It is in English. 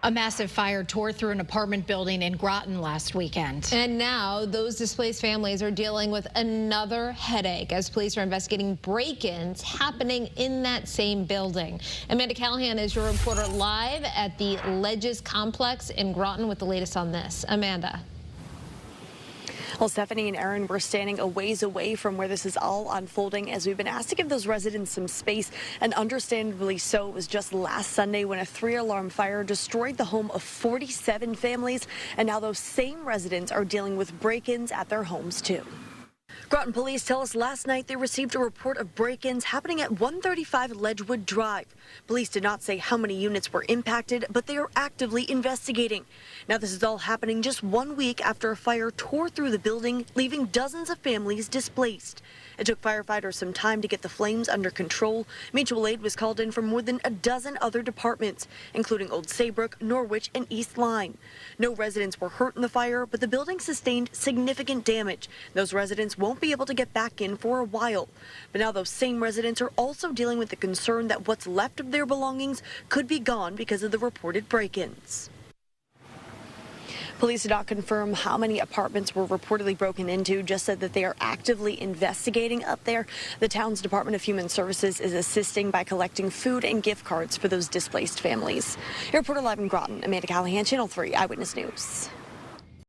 A massive fire tore through an apartment building in Groton last weekend. And now those displaced families are dealing with another headache as police are investigating break-ins happening in that same building. Amanda Callahan is your reporter live at the Ledges complex in Groton with the latest on this. Amanda. Well, Stephanie and Aaron, we're standing a ways away from where this is all unfolding as we've been asked to give those residents some space, and understandably so. It was just last Sunday when a 3-alarm fire destroyed the home of 47 families, and now those same residents are dealing with break-ins at their homes too. Groton police tell us last night they received a report of break-ins happening at 135 Ledgewood Drive. Police did not say how many units were impacted, but they are actively investigating. Now this is all happening just 1 week after a fire tore through the building, leaving dozens of families displaced. It took firefighters some time to get the flames under control. Mutual aid was called in from more than a dozen other departments, including Old Saybrook, Norwich, and East Lyme. No residents were hurt in the fire, but the building sustained significant damage. Those residents won't be able to get back in for a while. But now those same residents are also dealing with the concern that what's left of their belongings could be gone because of the reported break-ins. Police did not confirm how many apartments were reportedly broken into, just said that they are actively investigating up there. The town's Department of Human Services is assisting by collecting food and gift cards for those displaced families. Your reporter live in Groton, Amanda Callahan, Channel 3 Eyewitness News.